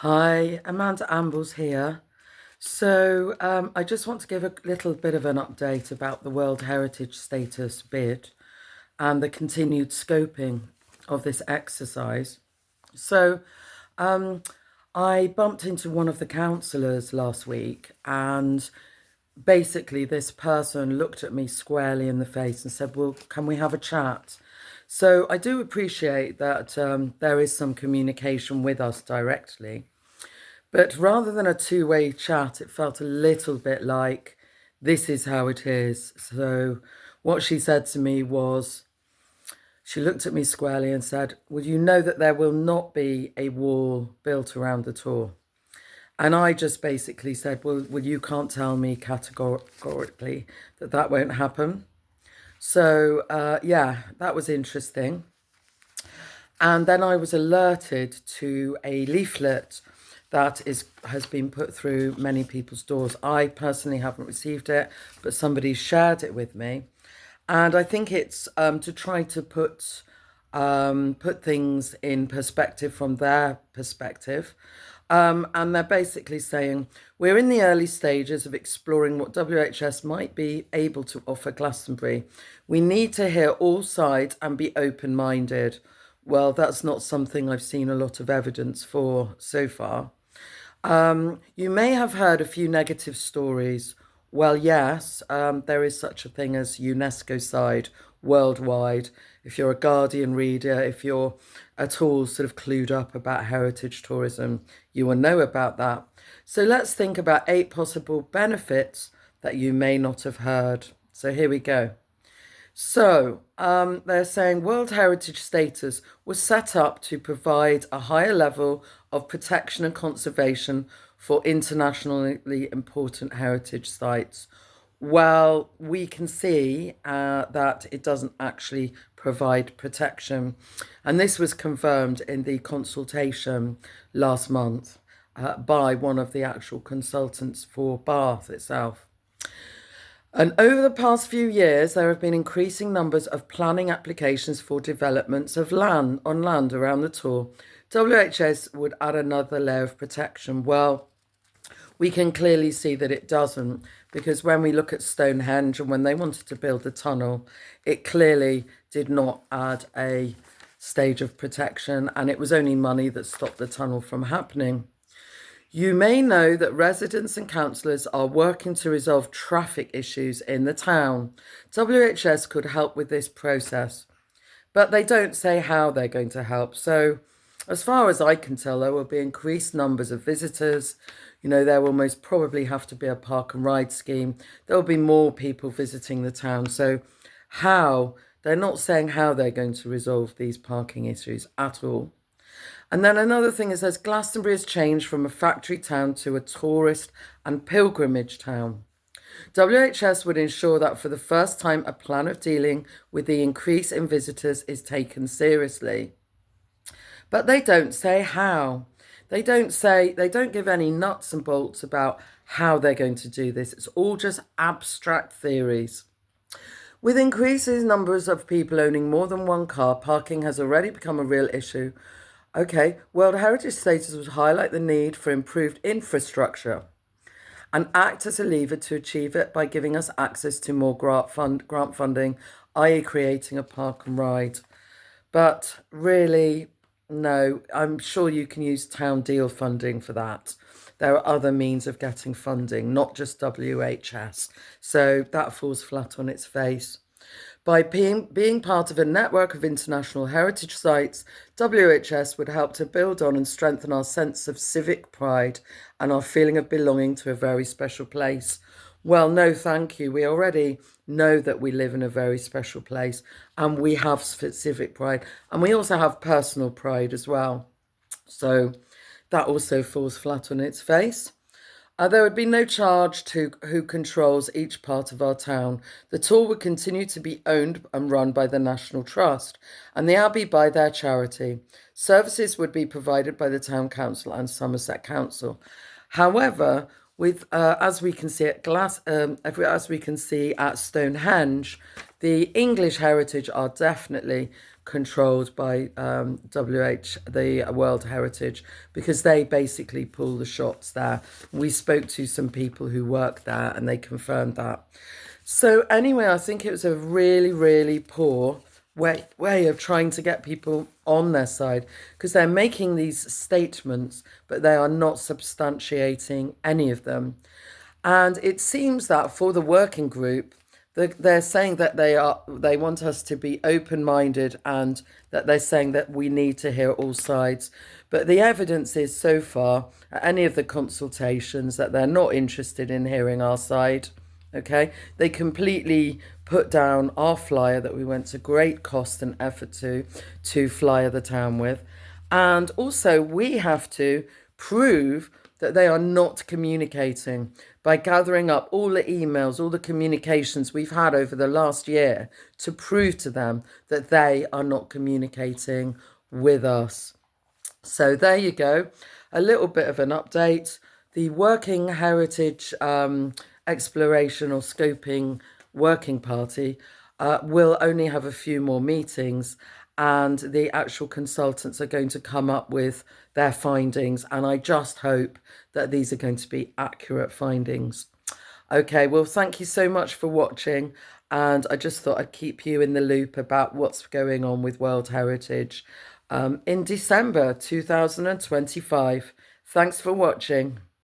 Hi, Amanda Ambles here. I just want to give a little bit of an update about the World Heritage Status bid and the continued scoping of this exercise. So, um, I bumped into one of the councillors last week, and basically, this person looked at me squarely in the face and said, "Well, can we have a chat?" So, I do appreciate that there is some communication with us directly. But rather than a two-way chat, it felt a little bit like this is how it is. So what she said to me was, she looked at me squarely and said, "Well, you know that there will not be a wall built around the tour." And I just basically said, well, you can't tell me categorically that that won't happen. Yeah, that was interesting. And then I was alerted to a leaflet that has been put through many people's doors. I personally haven't received it, but somebody shared it with me, and I think it's to try to put things in perspective from their perspective. And they're basically saying we're in the early stages of exploring what WHS might be able to offer Glastonbury. We need to hear all sides and be open-minded. Well, that's not something I've seen a lot of evidence for so far. You may have heard a few negative stories. Well, yes, there is such a thing as UNESCO side worldwide. If you're a Guardian reader, if you're at all sort of clued up about heritage tourism, you will know about that. So let's think about 8 possible benefits that you may not have heard. So here we go. They're saying World Heritage status was set up to provide a higher level of protection and conservation for internationally important heritage sites. Well, we can see that it doesn't actually provide protection. And this was confirmed in the consultation last month by one of the actual consultants for Bath itself. And over the past few years, there have been increasing numbers of planning applications for developments of land on land around the tour. WHS would add another layer of protection. Well, we can clearly see that it doesn't, because when we look at Stonehenge and when they wanted to build the tunnel, it clearly did not add a stage of protection, and it was only money that stopped the tunnel from happening. You may know that residents and councillors are working to resolve traffic issues in the town. WHS could help with this process, but they don't say how they're going to help. So, as far as I can tell, there will be increased numbers of visitors. You know, there will most probably have to be a park and ride scheme. There will be more people visiting the town. So, how? They're not saying how they're going to resolve these parking issues at all. And then another thing is, as Glastonbury has changed from a factory town to a tourist and pilgrimage town. WHS would ensure that for the first time a plan of dealing with the increase in visitors is taken seriously. But they don't say how. They don't give any nuts and bolts about how they're going to do this. It's all just abstract theories. With increasing numbers of people owning more than one car, parking has already become a real issue. Okay, World Heritage status would highlight the need for improved infrastructure and act as a lever to achieve it by giving us access to more grant funding, i.e. creating a park and ride. But really, no, I'm sure you can use town deal funding for that. There are other means of getting funding, not just WHS. So that falls flat on its face. By being part of a network of international heritage sites, WHS would help to build on and strengthen our sense of civic pride and our feeling of belonging to a very special place. Well, no, thank you. We already know that we live in a very special place and we have civic pride, and we also have personal pride as well. So that also falls flat on its face. There would be no charge to who controls each part of our town. The tour would continue to be owned and run by the National Trust and the Abbey by their charity. Services would be provided by the Town Council and Somerset Council. However, with as we can see at Stonehenge, the English heritage are definitely controlled by the World Heritage, because they basically pull the shots there. We spoke to some people who work there and they confirmed that. So anyway, I think it was a really, really poor way of trying to get people on their side, because they're making these statements, but they are not substantiating any of them. And it seems that for the working group, they're saying that they want us to be open-minded, and that they're saying that we need to hear all sides. But the evidence is so far at any of the consultations that they're not interested in hearing our side. Okay, they completely put down our flyer that we went to great cost and effort to flyer the town with. And also we have to prove that they are not communicating by gathering up all the emails, all the communications we've had over the last year, to prove to them that they are not communicating with us. So there you go, a little bit of an update. The Working Heritage Exploration or Scoping Working Party will only have a few more meetings, and the actual consultants are going to come up with their findings, and I just hope that these are going to be accurate findings. Okay, well, thank you so much for watching, and I just thought I'd keep you in the loop about what's going on with World Heritage in December 2025. Thanks for watching.